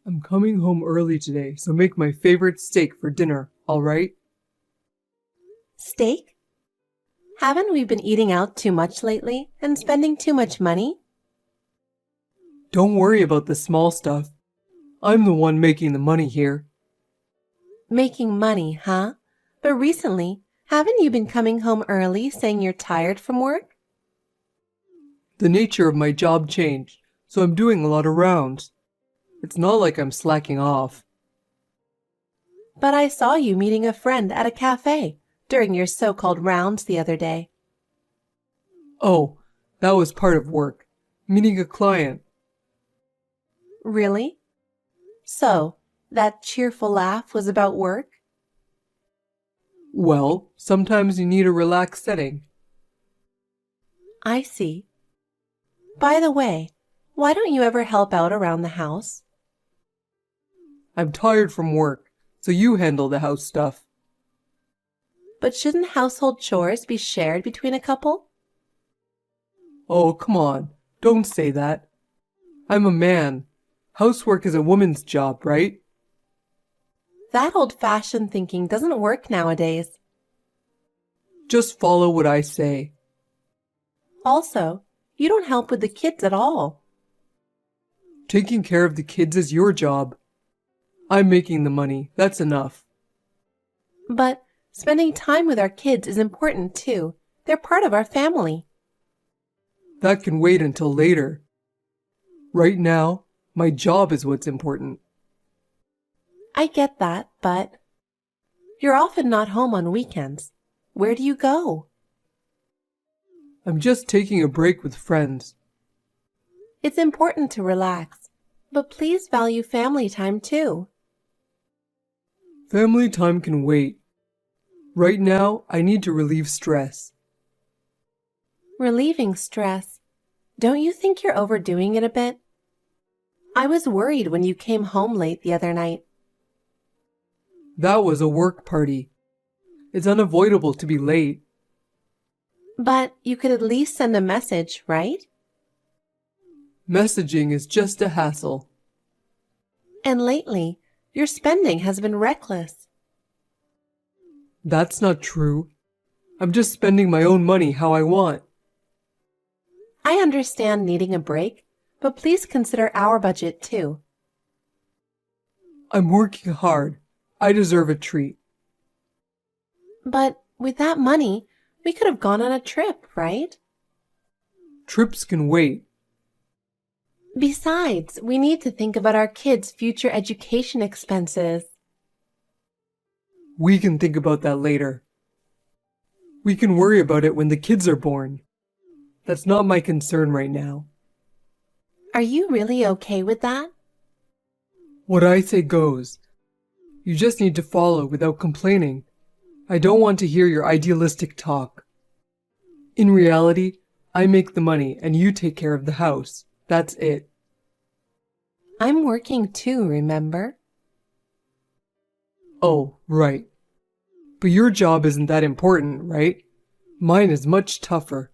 I'm coming home early today, so make my favorite steak for dinner, all right? Steak? Haven't we been eating out too much lately and spending too much money? Don't worry about the small stuff. I'm the one making the money here. Making money, huh? But recently, haven't you been coming home early saying you're tired from work? The nature of my job changed, so I'm doing a lot of rounds. It's not like I'm slacking off. But I saw you meeting a friend at a cafe during your so-called rounds the other day. Oh, that was part of work. Meeting a client. Really? So, that cheerful laugh was about work? Well, sometimes you need a relaxed setting. I see. By the way, why don't you ever help out around the house? I'm tired from work, so you handle the house stuff. But shouldn't household chores be shared between a couple? Oh, come on. Don't say that. I'm a man. Housework is a woman's job, right? That old-fashioned thinking doesn't work nowadays. Just follow what I say. Also, you don't help with the kids at all. Taking care of the kids is your job. I'm making the money. That's enough. But spending time with our kids is important too. They're part of our family. That can wait until later. Right now, my job is what's important. I get that, but you're often not home on weekends. Where do you go? I'm just taking a break with friends. It's important to relax, but please value family time too. Family time can wait. Right now, I need to relieve stress. Relieving stress. Don't you think you're overdoing it a bit? I was worried when you came home late the other night. That was a work party. It's unavoidable to be late. But you could at least send a message, right? Messaging is just a hassle. And lately, your spending has been reckless. That's not true. I'm just spending my own money how I want. I understand needing a break, but please consider our budget too. I'm working hard. I deserve a treat. But with that money, we could have gone on a trip, right? Trips can wait. Besides, we need to think about our kids' future education expenses. We can think about that later. We can worry about it when the kids are born. That's not my concern right now. Are you really okay with that? What I say goes. You just need to follow without complaining. I don't want to hear your idealistic talk. In reality, I make the money and you take care of the house. That's it. I'm working too, remember? Oh, right. But your job isn't that important, right? Mine is much tougher.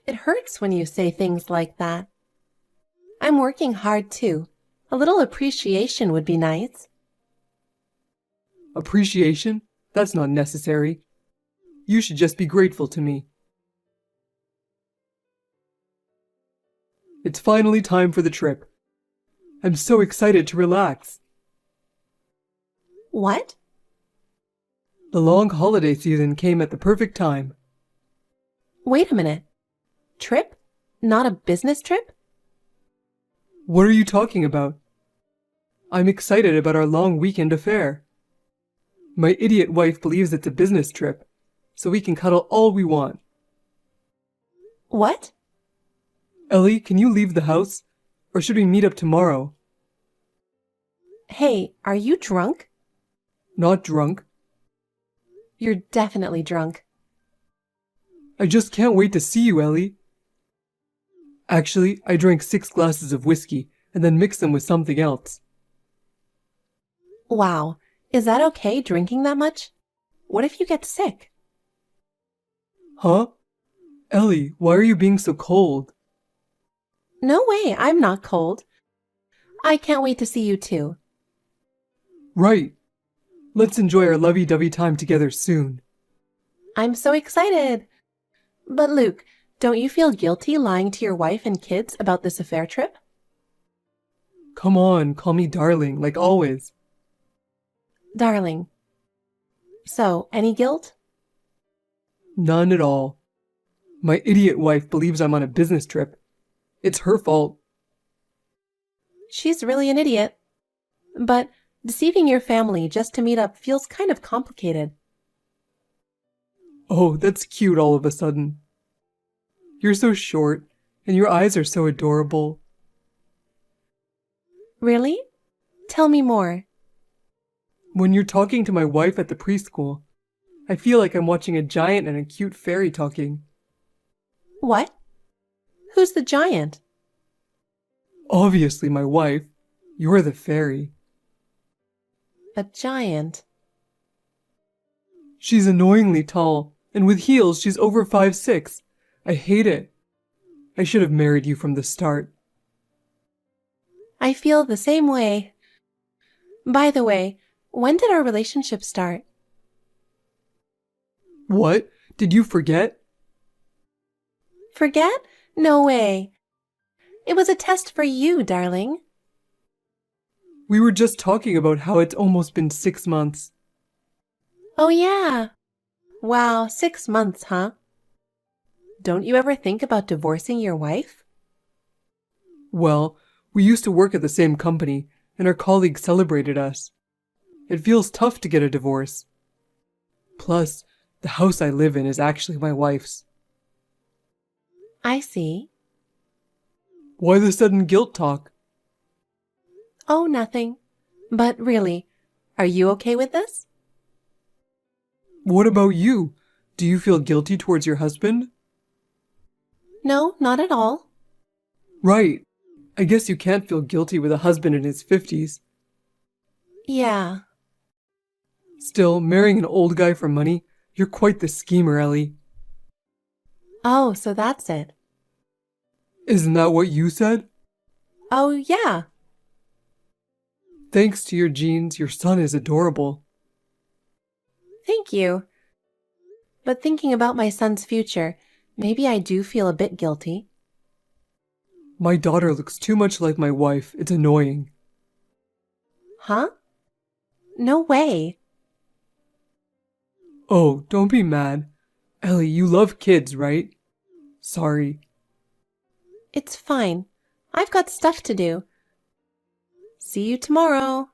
It hurts when you say things like that. I'm working hard too. A little appreciation would be nice. Appreciation? That's not necessary. You should just be grateful to me. It's finally time for the trip. I'm so excited to relax. What? The long holiday season came at the perfect time. Wait a minute. Trip? Not a business trip? What are you talking about? I'm excited about our long weekend affair. My idiot wife believes it's a business trip, so we can cuddle all we want. What? Ellie, can you leave the house? Or should we meet up tomorrow? Hey, are you drunk? Not drunk. You're definitely drunk. I just can't wait to see you, Ellie. Actually, I drank 6 glasses of whiskey and then mixed them with something else. Wow, is that okay drinking that much? What if you get sick? Huh? Ellie, why are you being so cold? No way, I'm not cold. I can't wait to see you too. Right. Let's enjoy our lovey-dovey time together soon. I'm so excited. But Luke, don't you feel guilty lying to your wife and kids about this affair trip? Come on, call me darling, like always. Darling. So, any guilt? None at all. My idiot wife believes I'm on a business trip. It's her fault. She's really an idiot. But deceiving your family just to meet up feels kind of complicated. Oh, that's cute all of a sudden. You're so short, and your eyes are so adorable. Really? Tell me more. When you're talking to my wife at the preschool, I feel like I'm watching a giant and a cute fairy talking. What? Who's the giant? Obviously my wife. You're the fairy. A giant. She's annoyingly tall, and with heels she's over 5'6". I hate it. I should have married you from the start. I feel the same way. By the way, when did our relationship start? What? Did you forget? Forget? No way. It was a test for you, darling. We were just talking about how it's almost been 6 months. Oh yeah. Wow, 6 months, huh? Don't you ever think about divorcing your wife? Well, we used to work at the same company, and our colleagues celebrated us. It feels tough to get a divorce. Plus, the house I live in is actually my wife's. I see. Why the sudden guilt talk? Oh, nothing. But really, are you okay with this? What about you? Do you feel guilty towards your husband? No, not at all. Right. I guess you can't feel guilty with a husband in his 50s. Yeah. Still, marrying an old guy for money, you're quite the schemer, Ellie. Oh, so that's it. Isn't that what you said? Oh, yeah. Thanks to your genes, your son is adorable. Thank you. But thinking about my son's future, maybe I do feel a bit guilty. My daughter looks too much like my wife. It's annoying. Huh? No way. Oh, don't be mad. Ellie, you love kids, right? Sorry. It's fine. I've got stuff to do. See you tomorrow.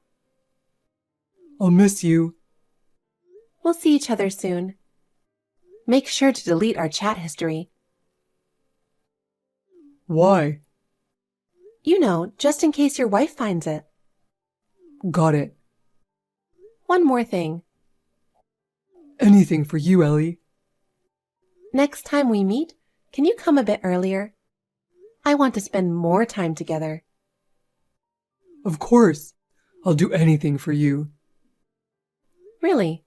I'll miss you. We'll see each other soon. Make sure to delete our chat history. Why? You know, just in case your wife finds it. Got it. One more thing. Anything for you, Ellie. Next time we meet, can you come a bit earlier? I want to spend more time together. Of course. I'll do anything for you. Really?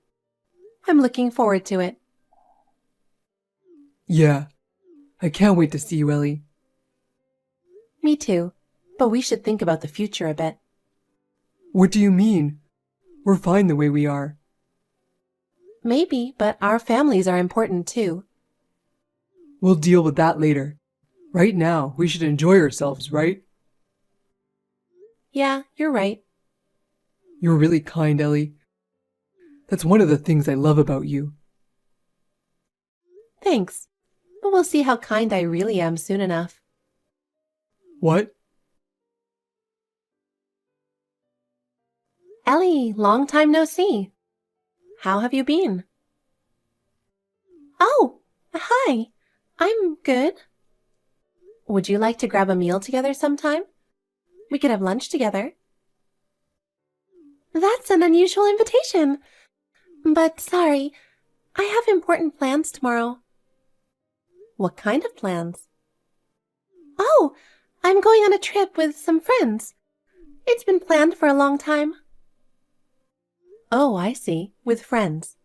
I'm looking forward to it. Yeah. I can't wait to see you, Ellie. Me too. But we should think about the future a bit. What do you mean? We're fine the way we are. Maybe, but our families are important too. We'll deal with that later. Right now, we should enjoy ourselves, right? Yeah, you're right. You're really kind, Ellie. That's one of the things I love about you. Thanks. But we'll see how kind I really am soon enough. What? Ellie, long time no see. How have you been? Oh, hi. I'm good. Would you like to grab a meal together sometime? We could have lunch together. That's an unusual invitation. But sorry, I have important plans tomorrow. What kind of plans? Oh, I'm going on a trip with some friends. It's been planned for a long time. Oh, I see. With friends.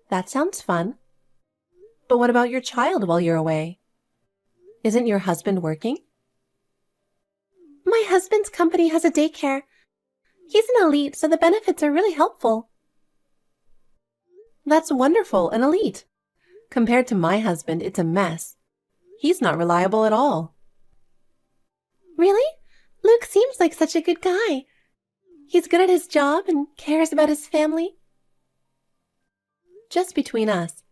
That sounds fun. But what about your child while you're away? Isn't your husband working? My husband's company has a daycare. He's an elite, so the benefits are really helpful. That's wonderful, an elite. Compared to my husband, it's a mess. He's not reliable at all. Really? Luke seems like such a good guy. He's good at his job and cares about his family. Just between us,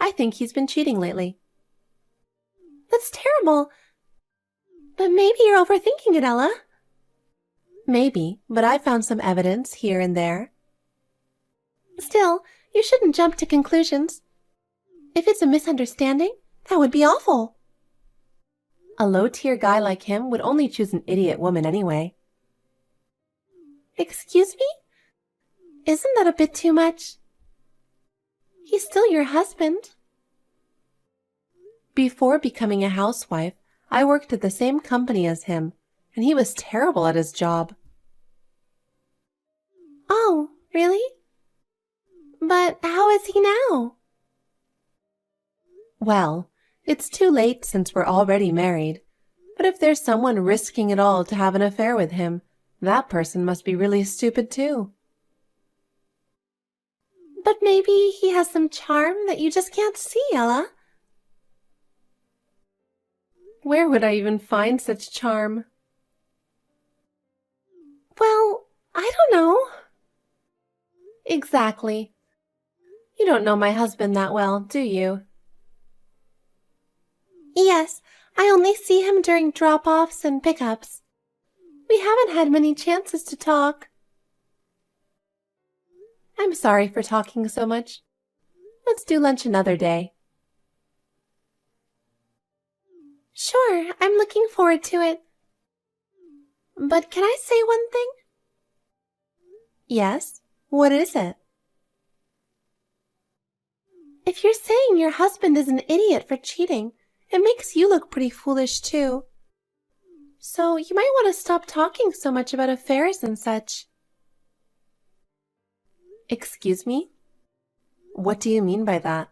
I think he's been cheating lately. That's terrible. But maybe you're overthinking it, Ella. Maybe, but I found some evidence here and there. Still, you shouldn't jump to conclusions. If it's a misunderstanding, that would be awful. A low-tier guy like him would only choose an idiot woman anyway. Excuse me? Isn't that a bit too much? He's still your husband. Before becoming a housewife, I worked at the same company as him, and he was terrible at his job. Oh, really? But how is he now? Well, it's too late since we're already married. But if there's someone risking it all to have an affair with him, that person must be really stupid too. But maybe he has some charm that you just can't see, Ella. Where would I even find such charm? Well, I don't know. Exactly. You don't know my husband that well, do you? Yes, I only see him during drop-offs and pickups. We haven't had many chances to talk. I'm sorry for talking so much. Let's do lunch another day. Sure, I'm looking forward to it. But can I say one thing? Yes, what is it? If you're saying your husband is an idiot for cheating, it makes you look pretty foolish too. So you might want to stop talking so much about affairs and such. Excuse me? What do you mean by that?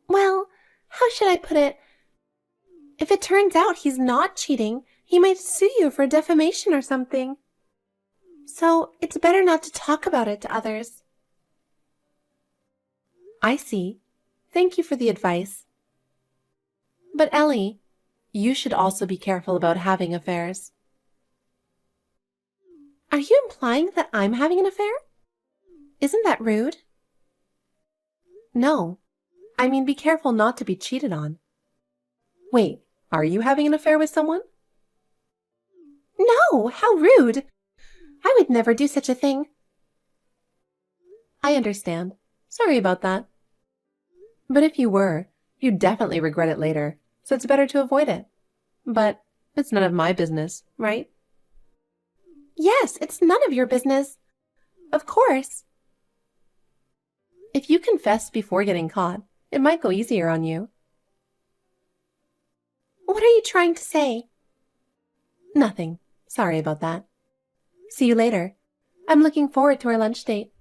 Well, how should I put it? If it turns out he's not cheating, he might sue you for defamation or something. So it's better not to talk about it to others. I see. Thank you for the advice. But Ellie, you should also be careful about having affairs. Are you implying that I'm having an affair? Isn't that rude? No. I mean, be careful not to be cheated on. Wait, are you having an affair with someone? No, how rude! I would never do such a thing. I understand. Sorry about that. But if you were, you'd definitely regret it later, so it's better to avoid it. But it's none of my business, right? Yes, it's none of your business. Of course. If you confess before getting caught, it might go easier on you. What are you trying to say? Nothing. Sorry about that. See you later. I'm looking forward to our lunch date.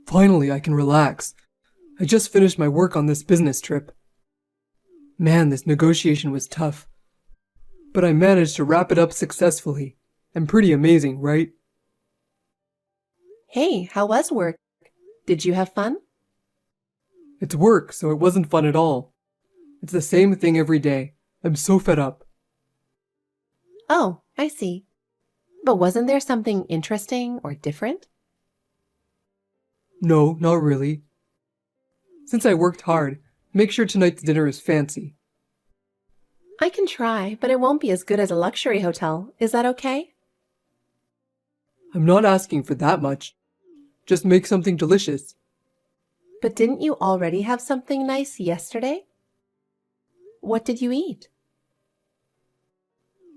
Finally, I can relax. I just finished my work on this business trip. Man, this negotiation was tough. But I managed to wrap it up successfully. And pretty amazing, right? Hey, how was work? Did you have fun? It's work, so it wasn't fun at all. It's the same thing every day. I'm so fed up. Oh, I see. But wasn't there something interesting or different? No, not really. Since I worked hard, make sure tonight's dinner is fancy. I can try, but it won't be as good as a luxury hotel. Is that okay? I'm not asking for that much. Just make something delicious. But didn't you already have something nice yesterday? What did you eat?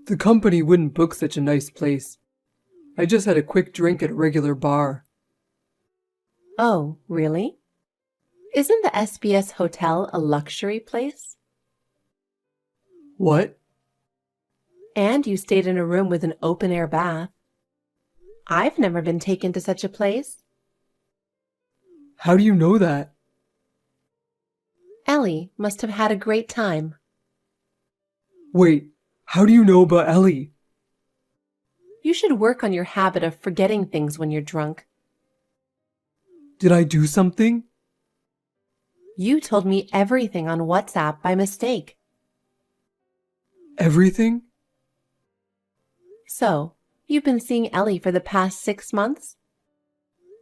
The company wouldn't book such a nice place. I just had a quick drink at a regular bar. Oh, really? Isn't the SBS Hotel a luxury place? What? And you stayed in a room with an open-air bath. I've never been taken to such a place. How do you know that? Ellie must have had a great time. Wait, how do you know about Ellie? You should work on your habit of forgetting things when you're drunk. Did I do something? You told me everything on WhatsApp by mistake. Everything? So, you've been seeing Ellie for the past 6 months?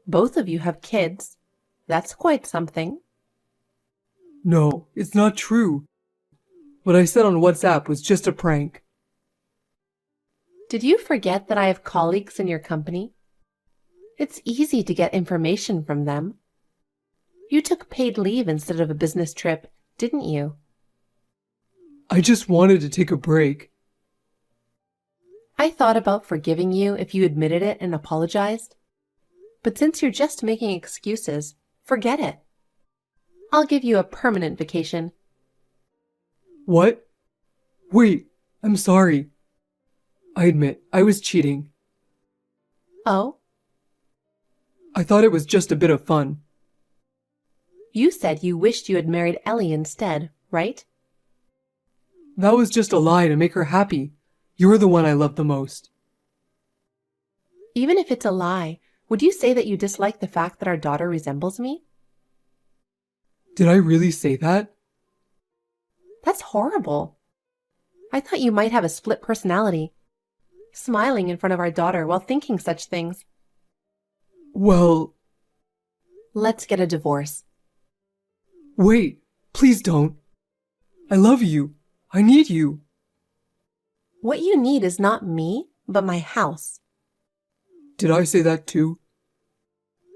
Both of you have kids. That's quite something. No, it's not true. What I said on WhatsApp was just a prank. Did you forget that I have colleagues in your company? It's easy to get information from them. You took paid leave instead of a business trip, didn't you? I just wanted to take a break. I thought about forgiving you if you admitted it and apologized. But since you're just making excuses, forget it. I'll give you a permanent vacation. What? Wait, I'm sorry. I admit, I was cheating. Oh? I thought it was just a bit of fun. You said you wished you had married Ellie instead, right? That was just a lie to make her happy. You're the one I love the most. Even if it's a lie, would you say that you dislike the fact that our daughter resembles me? Did I really say that? That's horrible. I thought you might have a split personality, smiling in front of our daughter while thinking such things. Well, Let's get a divorce. wait, please don't. I love you. I need you. What you need is not me, but my house. Did I say that too?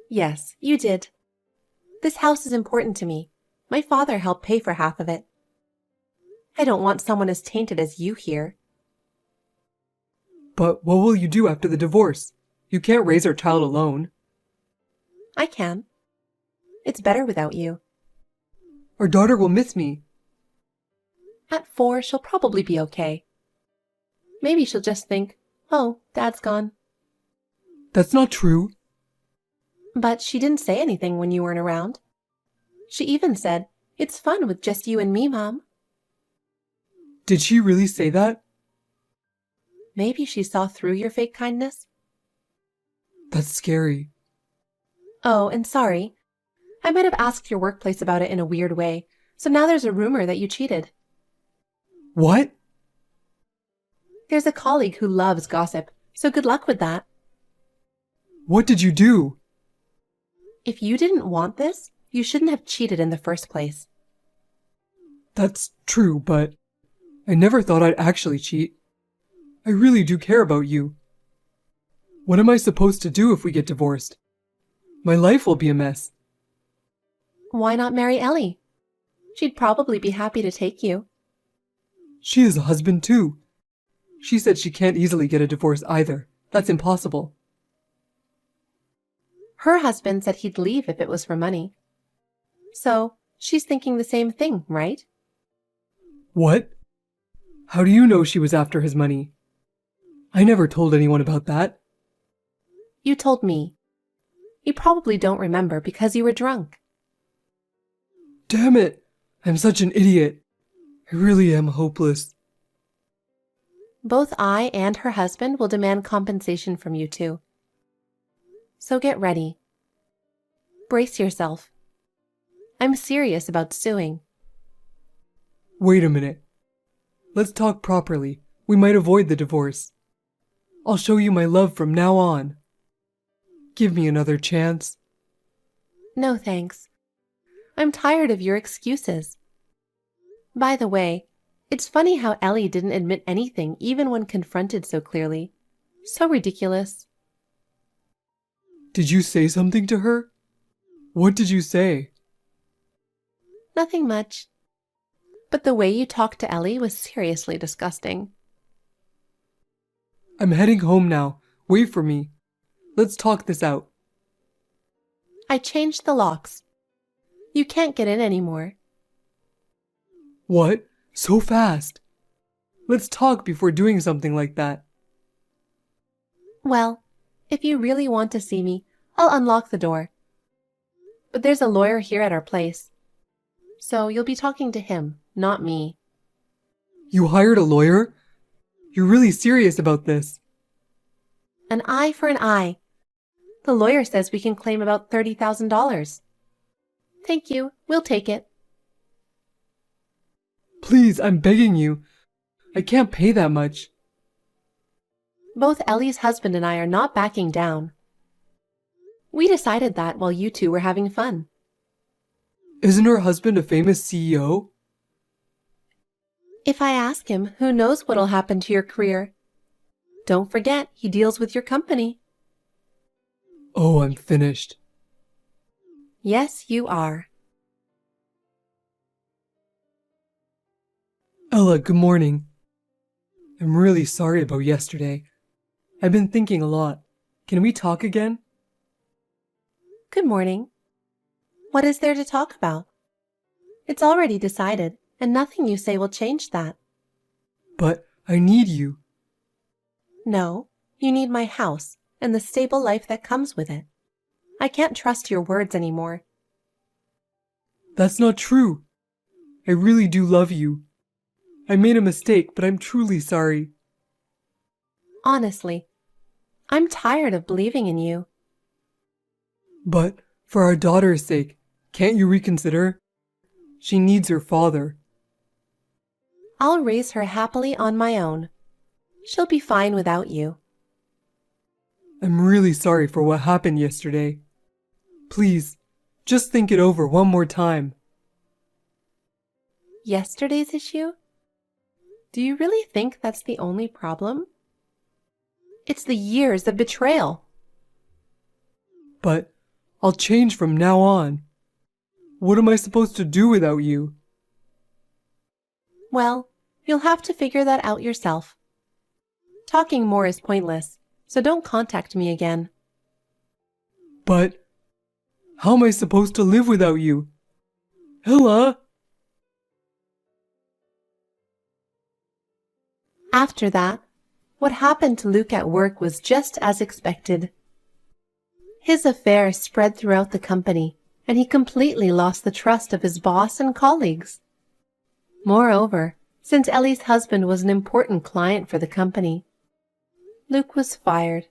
Yes, you did. This house is important to me. My father helped pay for half of it. I don't want someone as tainted as you here. But what will you do after the divorce? You can't raise our child alone. I can. It's better without you. Our daughter will miss me. At 4, she'll probably be okay. Maybe she'll just think, oh, Dad's gone. That's not true. But she didn't say anything when you weren't around. She even said, it's fun with just you and me, Mom. Did she really say that? Maybe she saw through your fake kindness. That's scary. Oh, and sorry. I might have asked your workplace about it in a weird way, so now there's a rumor that you cheated. What? There's a colleague who loves gossip, so good luck with that. What did you do? If you didn't want this, you shouldn't have cheated in the first place. That's true, but I never thought I'd actually cheat. I really do care about you. What am I supposed to do if we get divorced? My life will be a mess. Why not marry Ellie? She'd probably be happy to take you. She has a husband too. She said she can't easily get a divorce either. That's impossible. Her husband said he'd leave if it was for money. So, she's thinking the same thing, right? What? How do you know she was after his money? I never told anyone about that. You told me. You probably don't remember because you were drunk. Damn it! I'm such an idiot. I really am hopeless. Both I and her husband will demand compensation from you two. So get ready. Brace yourself. I'm serious about suing. Wait a minute. Let's talk properly. We might avoid the divorce. I'll show you my love from now on. Give me another chance. No thanks. I'm tired of your excuses. By the way, it's funny how Ellie didn't admit anything even when confronted so clearly. So ridiculous. Did you say something to her? What did you say? Nothing much. But the way you talked to Ellie was seriously disgusting. I'm heading home now. Wait for me. Let's talk this out. I changed the locks. You can't get in anymore. What? So fast? Let's talk before doing something like that. Well, if you really want to see me, I'll unlock the door. But there's a lawyer here at our place. so you'll be talking to him, not me. You hired a lawyer? You're really serious about this. An eye for an eye. The lawyer says we can claim about $30,000. Thank you, we'll take it. Please, I'm begging you. I can't pay that much. Both Ellie's husband and I are not backing down. We decided that while you two were having fun. Isn't her husband a famous CEO? If I ask him, who knows what'll happen to your career? Don't forget, he deals with your company. Oh, I'm finished. Yes, you are. Ella, good morning. I'm really sorry about yesterday. I've been thinking a lot. Can we talk again? Good morning. What is there to talk about? It's already decided, and nothing you say will change that. But I need you. No, you need my house and the stable life that comes with it. I can't trust your words anymore. That's not true. I really do love you. I made a mistake, but I'm truly sorry. Honestly, I'm tired of believing in you. But for our daughter's sake, can't you reconsider? She needs her father. I'll raise her happily on my own. She'll be fine without you. I'm really sorry for what happened yesterday. Please, just think it over one more time. Yesterday's issue? Do you really think that's the only problem? It's the years of betrayal. But I'll change from now on. What am I supposed to do without you? Well, you'll have to figure that out yourself. Talking more is pointless, so don't contact me again. But how am I supposed to live without you? Ella! After that, what happened to Luke at work was just as expected. His affair spread throughout the company, and he completely lost the trust of his boss and colleagues. Moreover, since Ellie's husband was an important client for the company, Luke was fired.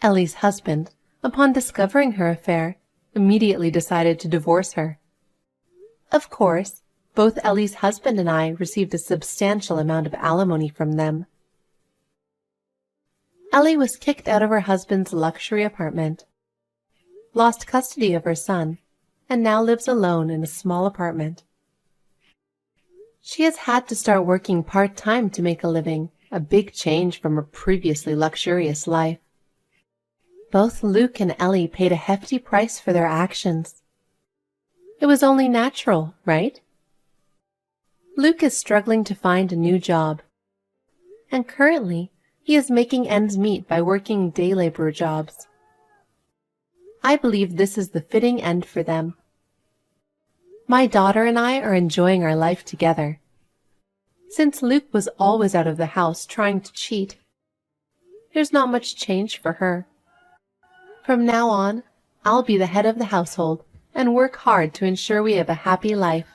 Ellie's husband, upon discovering her affair, immediately decided to divorce her. Of course, both Ellie's husband and I received a substantial amount of alimony from them. Ellie was kicked out of her husband's luxury apartment, lost custody of her son, and now lives alone in a small apartment. She has had to start working part-time to make a living, a big change from her previously luxurious life. Both Luke and Ellie paid a hefty price for their actions. It was only natural, right? Luke is struggling to find a new job, and currently he is making ends meet by working day labor jobs. I believe this is the fitting end for them. My daughter and I are enjoying our life together. Since Luke was always out of the house trying to cheat, there's not much change for her. From now on, I'll be the head of the household and work hard to ensure we have a happy life.